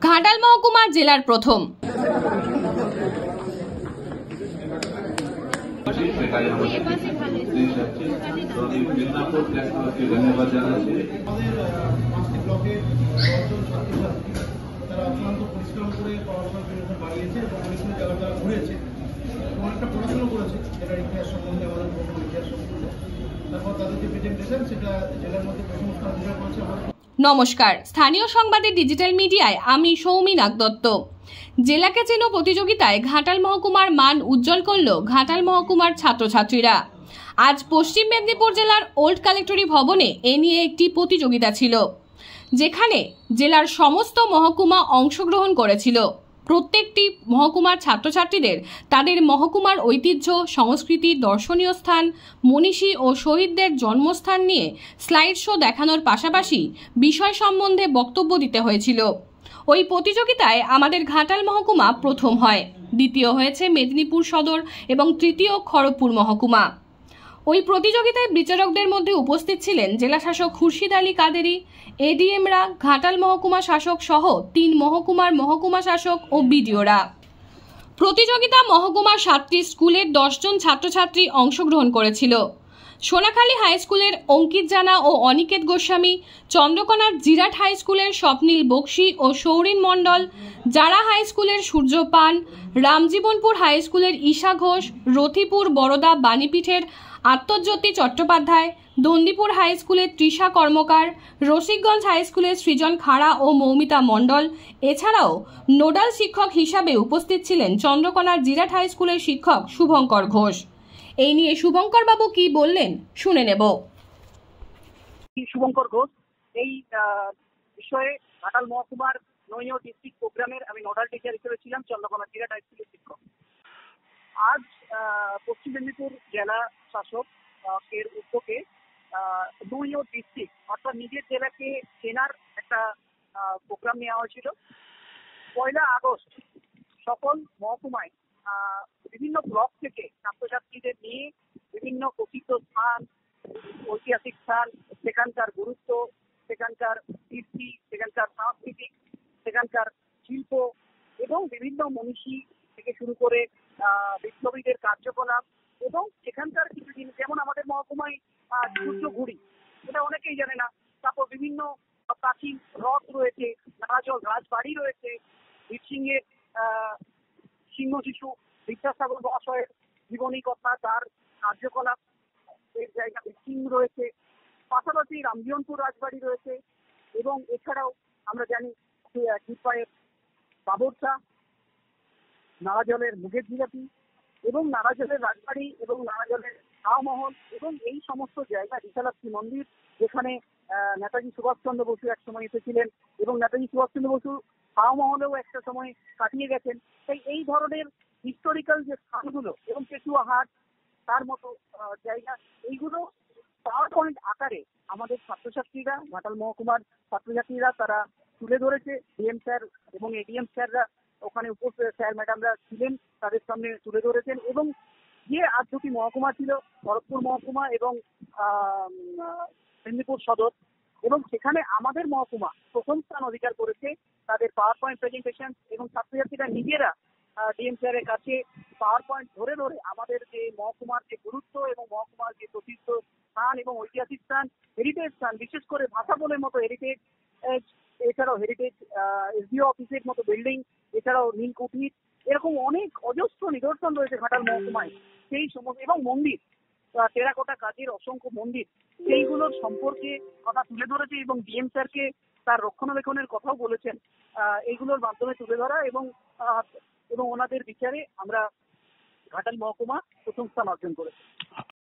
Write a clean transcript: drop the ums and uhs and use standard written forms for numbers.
ঘাটাল মহকুমা জেলার প্রথম। নমস্কার, স্থানীয় সংবাদের ডিজিটাল মিডিয়ায় আমি সৌমি নাগদত্ত। জেলাকে চেনো প্রতিযোগিতায় ঘাটাল মহকুমার মান উজ্জ্বল করল ঘাটাল মহকুমার ছাত্রছাত্রীরা। আজ পশ্চিম মেদিনীপুর জেলার ওল্ড কালেক্টরি ভবনে এ নিয়ে একটি প্রতিযোগিতা ছিল, যেখানে জেলার সমস্ত মহকুমা অংশগ্রহণ করেছিল। প্রত্যেকটি মহকুমার ছাত্রছাত্রীদের তাদের মহকুমার ঐতিহ্য, সংস্কৃতি, দর্শনীয় স্থান, মনীষী ও শহীদদের জন্মস্থান নিয়ে স্লাইড শো দেখানোর পাশাপাশি বিষয় সম্বন্ধে বক্তব্য দিতে হয়েছিল। ওই প্রতিযোগিতায় আমাদের ঘাটাল মহকুমা প্রথম হয়, দ্বিতীয় হয়েছে মেদিনীপুর সদর এবং তৃতীয় খড়গপুর মহকুমা। ওই প্রতিযোগিতায় বিচারকদের মধ্যে উপস্থিত ছিলেন জেলা শাসক খুরশিদ আলী কাদেরি, এডিএমরা, ঘাটাল মহকুমা শাসক সহ 3 মহকুমার মহকুমা শাসক ও বিডিওরা। প্রতিযোগিতা মহকুমার 7টি স্কুলের 10 জন ছাত্রছাত্রী অংশগ্রহণ করেছিল। সোনাখালী হাই স্কুলের অঙ্কিত জানা ও অনিকেত গোস্বামী, চন্দ্রকোনার জিরাট হাই স্কুলের স্বপ্নীল বক্সি ও সৌরিন মণ্ডল, জারা হাই স্কুলের সূর্য পান, রামজীবনপুর হাই স্কুলের ঈশা ঘোষ, রথিপুর বরদা বাণীপীঠের আত্মজ্যোতি চট্টোপাধ্যায়, দন্দিপুর হাই স্কুলের তৃষা কর্মকার, রসিকগঞ্জ হাই স্কুলের সৃজন খাড়া ও মৌমিতা মণ্ডল। এছাড়াও নোডাল শিক্ষক হিসাবে উপস্থিত ছিলেন চন্দ্রকোনার জিরাট হাই স্কুলের শিক্ষক শুভঙ্কর ঘোষ। এই নিয়ে শুভঙ্কর বাবু কি বললেন শুনে নেব। শুভঙ্কর ঘোষ, এই বিষয়ে ঘাটাল মহকুমার নৈয় ডিস্ট্রিক্ট প্রোগ্রামের আমি নোডাল টিচার হিসেবে ছিলাম চন্দ্রকোনা জিরাট হাই স্কুলের শিক্ষক। আজ পশ্চিম মেদিনীপুর জেলা শাসক এর উদ্যোগে নৈয় ডিস্ট্রিক্ট অর্থাৎ নিজের জেলাকে চেনার একটা প্রোগ্রাম নেওয়া হয়েছিল। 1 আগস্ট সকল মহকুমায় বিভিন্ন ব্লক থেকে ছাত্রছাত্রীদের নিয়ে বিভিন্ন প্রসিদ্ধ স্থান, ঐতিহাসিক স্থান, সেখানকার গুরুত্ব, সেখানকার কীর্তি, সেখানকার সাংস্কৃতিক, সেখানকার শিল্প এবং বিভিন্ন মনীষী থেকে শুরু করে বিপ্লবীদের কার্যকলাপ এবং সেখানকার কিছু জিনিস, যেমন আমাদের মহকুমায় সূর্যঘুড়ি, এটা অনেকেই জানে না। তারপর বিভিন্ন প্রাচীন হ্রদ রয়েছে, নারাজল রাজবাড়ি রয়েছে, বীরসিংহের সিংহ শিশু বিদ্যাসাগর মহাশয়ের জীবনী কথা, তার কার্যকলাপ এর জায়গা বীরসিংহ রয়েছে, পাশাপাশি রামজীবনপুর রাজবাড়ি রয়েছে এবং এছাড়াও আমরা জানি চিপায়ের বাবরচা, নারাজলের মুগের জিলাপি এবং নারাজলের রাজবাড়ি এবং নারাজলের শাহমহল এবং এই সমস্ত জায়গা, বিশালাক্ষী মন্দির, যেখানে নেতাজি সুভাষচন্দ্র বসু এক সময় এসেছিলেন এবং নেতাজি সুভাষচন্দ্র বসু শাহমহলেও একটা সময় কাটিয়ে গেছেন। তাই এই ধরনের হিস্টোরিক্যাল যে স্থানগুলো এবং পেটুয়াহাট, তার মতো জায়গা, এইগুলো পাওয়ার পয়েন্ট আকারে আমাদের ছাত্রছাত্রীরা, ঘাটাল মহকুমার ছাত্রছাত্রীরা তারা তুলে ধরেছে। ডিএম স্যার এবং এডিএম স্যাররা ওখানে উপস্থিত, স্যার ম্যাডামরা ছিলেন, তাদের সামনে তুলে ধরেছেন। এবং যে আর 2টি মহকুমা ছিল, খড়গপুর মহকুমা এবং মেদিনীপুর সদর, এবং সেখানে আমাদের মহকুমা প্রথম স্থান অধিকার করেছে। তাদের পাওয়ার পয়েন্ট প্রেজেন্টেশন এবং ছাত্রছাত্রীরা নিজেরা ডিএম স্যারের কাছে পাওয়ার পয়েন্ট ধরে ধরে আমাদের যে মহকুমার যে গুরুত্ব এবং মহকুমার যে প্রসিদ্ধ স্থান এবং ঐতিহাসিক স্থান, হেরিটেজ স্থান, বিশেষ করে ভাষাবলের মতো হেরিটেজ, এছাড়াও হেরিটেজ এসডিও অফিসের মতো বিল্ডিং, এছাড়াও নীলকুঠির, এরকম অনেক অজস্র নিদর্শন রয়েছে ঘাটাল মহকুমায়। সেই সমস্ত এবং মন্দির, টেরাকোটা কাজের অসংখ্য মন্দির, সেইগুলোর সম্পর্কে কথা তুলে ধরেছে এবং ডিএম স্যারকে তার রক্ষণাবেক্ষণের কথাও বলেছেন। এইগুলোর মাধ্যমে তুলে ধরা এবং ওনাদের বিচারে আমরা ঘাটাল মহকুমা প্রথম স্থান অর্জন করেছি।